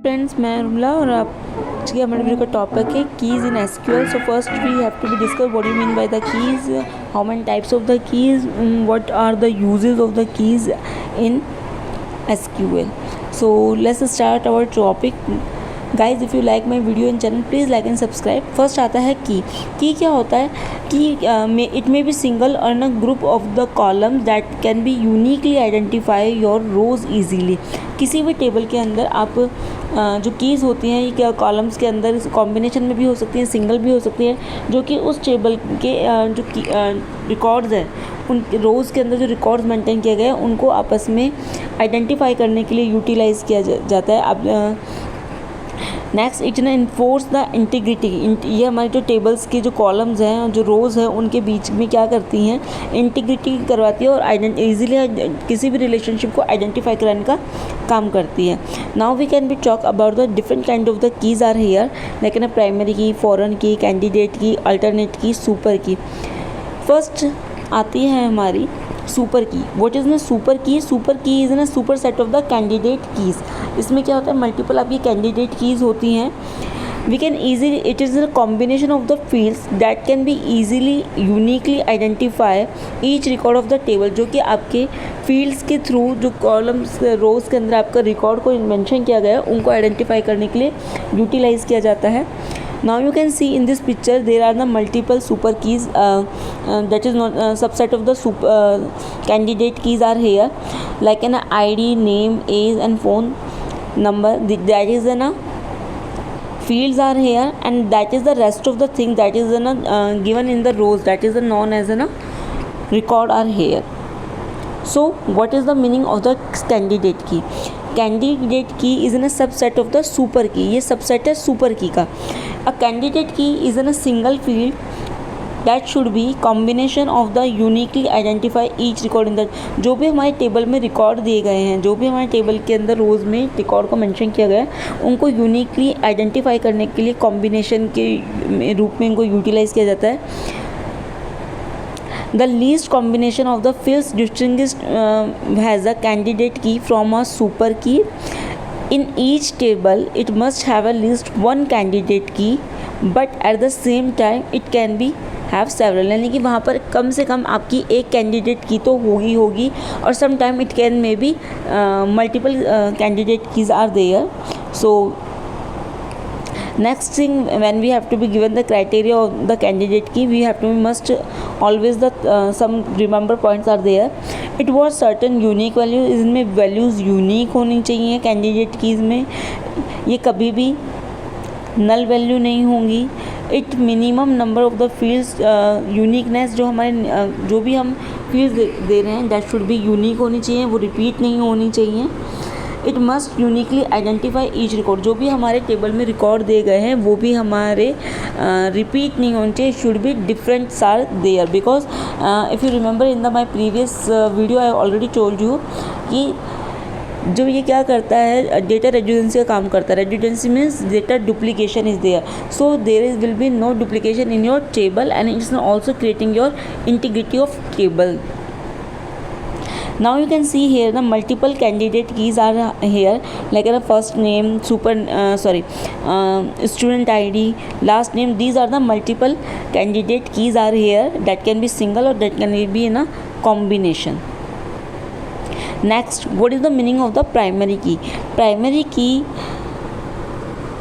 Friends, मैं रुमला और आप आज के हमारे वीडियो का टॉपिक है keys in SQL. So first we have to be discuss what you mean by the keys, how many types of the keys, what are the uses of the keys in SQL. So let's start our topic guys. If you like my video in channel please like and subscribe. First आता है की क्या होता है कि it may B single और न group of the column that can be uniquely identify your rows easily. किसी भी टेबल के अंदर आप जो कीज़ होती हैं ये कॉलम्स के अंदर कॉम्बिनेशन में भी हो सकती हैं, सिंगल भी हो सकती हैं, जो कि उस टेबल के जो रिकॉर्ड्स हैं उन रोज़ के अंदर जो रिकॉर्ड्स मेंटेन किए गए हैं उनको आपस में आइडेंटिफाई करने के लिए यूटिलाइज़ किया जाता है। अब नेक्स्ट इट ना इन्फोर्स द इंटीग्रिटी। ये हमारे जो टेबल्स के जो कॉलम्स हैं, जो रोज़ हैं, उनके बीच में क्या करती हैं, इंटीग्रिटी करवाती है और ईजिली किसी भी रिलेशनशिप को आइडेंटिफाई कराने का काम करती है। Now we can be talk about the different kind of the keys are here, लेकिन primary key, foreign key, candidate key, alternate key, super key. First आती है हमारी सुपर की। व्हाट इज़ न super key? Super key is न super set of the candidate keys. इसमें क्या होता है, मल्टीपल आपकी कैंडिडेट कीज़ होती हैं। We can easily, it is a combination of the fields that can be easily uniquely identify each record of the table. जो कि आपके फील्ड्स के थ्रू जो कॉलम्स रोज़ के अंदर आपका रिकॉर्ड को मेंशन किया गया है उनको आइडेंटिफाई करने के लिए यूटिलाइज़ किया जाता है। Now you can see in this picture there are the multiple super keys, that is not subset of the candidate keys are here, like an ID, name, age and phone number. That is an fields are here, and that is the rest of the thing that is given in the rows, that is known as a record are here. So what is the meaning of the candidate key? Candidate key is in a subset of the super key. ये subset है super key का। A candidate key is in a single field that should be combination of the uniquely identify each record in the. जो भी हमारे table में record दिए गए हैं, जो भी हमारे टेबल के अंदर रोज़ में रिकॉर्ड को मेंशन किया गया है, उनको यूनिकली आइडेंटिफाई करने के लिए कॉम्बिनेशन के रूप में इनको यूटिलाइज़ किया जाता है। The least combination of the fields distinguished has a candidate key from a super key. In each table, it must have at least one candidate key, but at the same time, it can be have several. यानी कि वहाँ पर कम से कम आपकी एक candidate की तो होगी और some time it can may be multiple candidate keys are there. So next thing, when we have to be given the criteria of the candidate key, we have to must always the some remember points are there. It was certain unique value, इसमें values unique होनी चाहिए candidate keys में, ये कभी भी null value नहीं होंगी. It minimum number of the fields, uniqueness जो हमारे जो भी हम फील्ड्स दे रहे हैं दैट शुड बी यूनिक होनी चाहिए, वो रिपीट नहीं होनी चाहिए. It must uniquely identify each record. जो भी हमारे टेबल में रिकॉर्ड दिए गए हैं वो भी हमारे रिपीट नहीं होने चाहिए. Should be differents are there because if you remember in the my previous video I already told you कि जो ये क्या करता है, डेटा रेड्यूडेंसी का काम करता है. Redundancy means data duplication is there, so there is will be no duplication in your table and it's also creating your integrity of table. Now you can see here the multiple candidate keys are here, like a first name, student ID, last name. These are the multiple candidate keys are here that can be single or that can be in a combination. Next, what is the meaning of the primary key? Primary key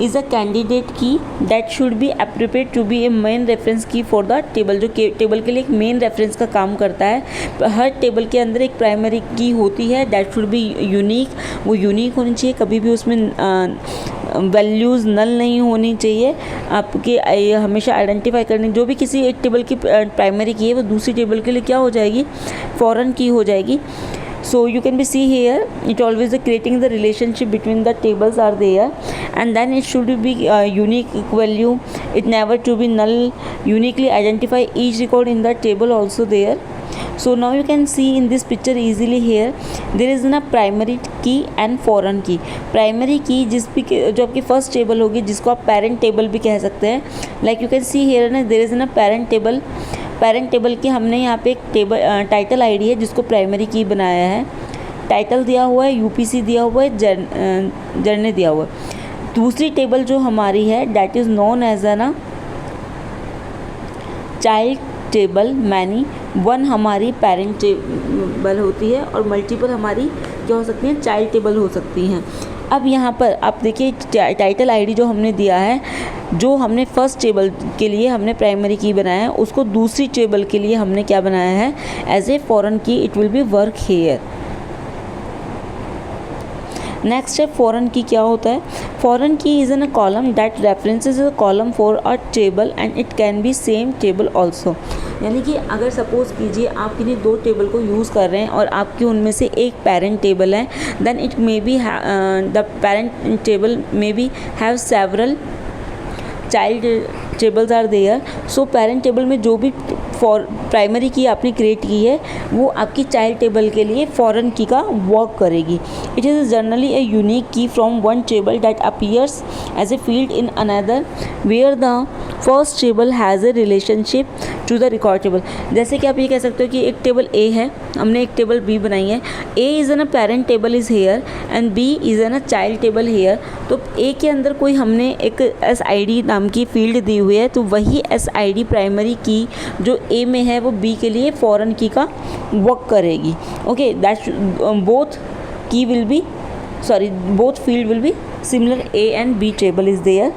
is a candidate key that should be appropriate to be a main reference key for the table. जो table के लिए एक main reference का काम करता है. हर table के अंदर एक प्राइमरी की होती है दैट शुड बी यूनिक. वो यूनिक होनी चाहिए, कभी भी उसमें वैल्यूज़ नल नहीं होनी चाहिए. आपके हमेशा आइडेंटिफाई करने जो भी किसी एक टेबल की प्राइमरी की है वो दूसरी टेबल के लिए क्या हो जाएगी, फॉरेन की हो जाएगी. So you can be see here it always creating the relationship between the tables are there, and then it should be unique value. It never to be null. Uniquely identify each record in the table also there. So now you can see in this picture easily here there is a primary key and foreign key. Primary key जो आपकी first table होगी जिसको आप parent table भी कह सकते हैं. Like you can see here ना there is a parent table. Parent table की हमने यहाँ पे एक टेबल टाइटल आईडी है जिसको प्राइमरी की बनाया है. टाइटल दिया हुआ है, यूपीसी दिया हुआ है, जर्ने दिया हुआ है. दूसरी टेबल जो हमारी है that is known as a ना चाइल्ड टेबल मैनी। वन हमारी पेरेंट टेबल होती है और मल्टीपल हमारी क्या हो सकती हैं, चाइल्ड टेबल हो सकती हैं। अब यहाँ पर आप देखिए टाइटल आईडी जो हमने दिया है, जो हमने फर्स्ट टेबल के लिए हमने प्राइमरी की बनाया है, उसको दूसरी टेबल के लिए हमने क्या बनाया है, एज ए फॉरेन की it will be work here. Next है फॉरेन की क्या होता है। फॉरेन की is in a column that references a column for a table and it can be same table also. यानी कि अगर सपोज़ कीजिए आप किन्हीं दो टेबल को यूज़ कर रहे हैं और आपकी उनमें से एक पेरेंट टेबल है, then it may be the parent table may be have several child tables are there. So parent table में जो भी फॉर प्राइमरी की आपने क्रिएट की है वो आपकी चाइल्ड टेबल के लिए फॉरेन की का वर्क करेगी। It is generally a unique key from one table that appears as a field in another where the first table has a relationship to the record table. जैसे कि आप ये कह सकते हो कि एक टेबल ए है, हमने एक टेबल बी बनाई है। A is an a parent table is here and B is an a child table here. तो ए के अंदर कोई हमने एक SID नाम की फील्ड दी हुई है, तो वही SID प्राइमरी की जो ए में है वो बी के लिए फॉरेन की का वर्क करेगी। ओके, दैट बोथ की will be both field will be similar. A and B table is there.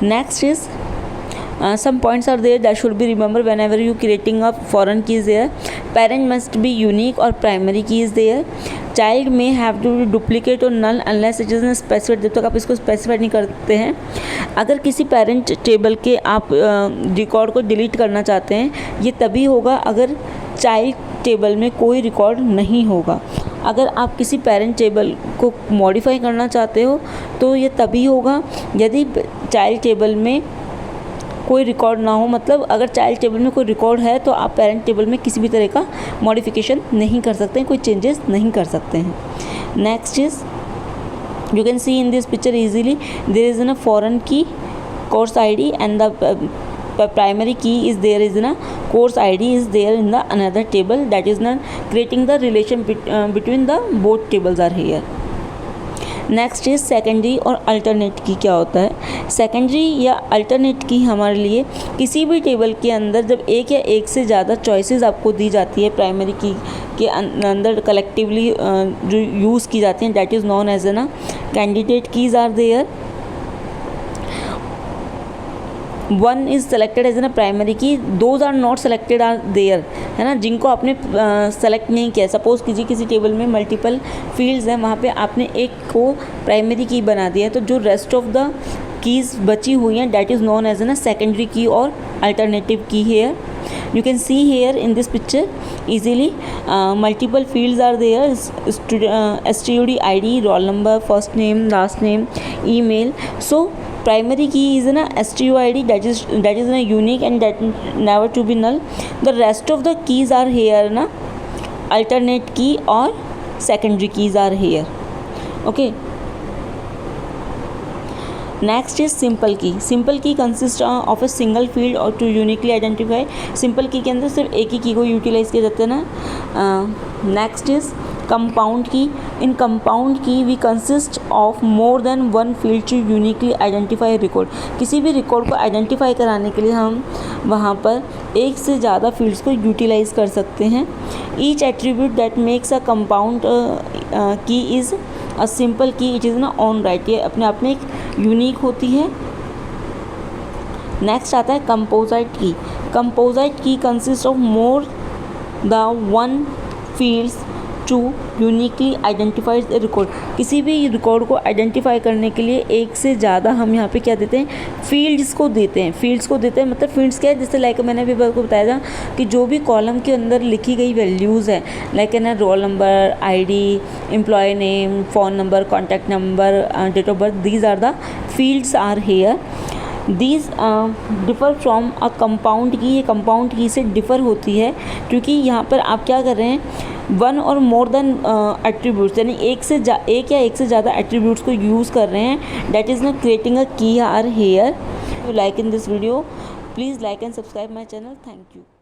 Next is some points are there that should be remembered whenever you creating a foreign key is there. Parent must be unique or primary key is there. Child may have to be duplicate or null unless it is specified. जब तक आप इसको specified नहीं करते हैं, अगर किसी parent table के आप रिकॉर्ड को डिलीट करना चाहते हैं, ये तभी होगा अगर चाइल्ड टेबल में कोई रिकॉर्ड नहीं होगा। अगर आप किसी पेरेंट टेबल को मॉडिफाई करना चाहते हो तो ये तभी होगा यदि चाइल्ड टेबल में कोई रिकॉर्ड ना हो। मतलब अगर चाइल्ड टेबल में कोई रिकॉर्ड है तो आप पेरेंट टेबल में किसी भी तरह का मॉडिफिकेशन नहीं कर सकते हैं, कोई चेंजेस नहीं कर सकते हैं। Next is you can see in this picture easily there is a foreign key course ID and the primary key is there is a course ID is there in the another table, that is not creating the relation between the both tables are here. Next is secondary और alternate की क्या होता है। Secondary या alternate की हमारे लिए किसी भी टेबल के अंदर जब एक या एक से ज़्यादा चॉइसेस आपको दी जाती है प्राइमरी की के अंदर कलेक्टिवली जो यूज़ की जाती हैं, that is known as an candidate keys are there. One is selected as an primary key, those are not selected are there, है ना, जिनको आपने सेलेक्ट नहीं किया। सपोज़ कीजिए किसी टेबल में मल्टीपल फील्ड्स हैं, वहाँ पे आपने एक को प्राइमरी की बना दिया है, तो जो रेस्ट ऑफ द कीज़ बची हुई हैं that is known as an secondary key और alternative key here. You can see here in this picture easily multiple fields are there, STUD ID, roll number, first name, last name, email. So primary key is an STUID that is a unique and that never to be null. The rest of the keys are here na alternate key or secondary keys are here. Okay. Next is simple की। Simple की consist of a single field और to uniquely identify. Simple की के अंदर सिर्फ एक ही की को यूटिलाइज किया जाता है ना। Next is compound key. In compound key we consist of more than one field to uniquely identify record. किसी भी रिकॉर्ड को आइडेंटिफाई कराने के लिए हम वहाँ पर एक से ज़्यादा फील्ड्स को यूटिलाइज कर सकते हैं। Each attribute that makes a compound की इज़ अ सिंपल की, इट इज़ ना ऑन राइट, ये अपने आप में एक यूनिक होती है। नेक्स्ट आता है composite key. Composite key consist of more the one fields to uniquely identified record. किसी भी रिकॉर्ड को आइडेंटिफाई करने के लिए एक से ज़्यादा हम यहाँ पे क्या देते हैं, फील्ड्स को देते हैं। फील्ड्स को देते हैं मतलब फील्ड्स क्या है, जैसे लाइक मैंने अभी आपको बताया था कि जो भी कॉलम के अंदर लिखी गई वैल्यूज़ है, लाइक है ना roll number, ID, employ name, phone number, contact number, date of birth, these are the fields are here. These differ from a compound key. ये कंपाउंड की से डिफ़र होती है क्योंकि यहाँ पर आप क्या कर रहे हैं, वन और मोर देन एट्रीब्यूट्स, यानी एक या एक से ज़्यादा एट्रीब्यूट्स को यूज़ कर रहे हैं। That is not creating a key are here. You like in this video, please like and subscribe my channel. Thank you.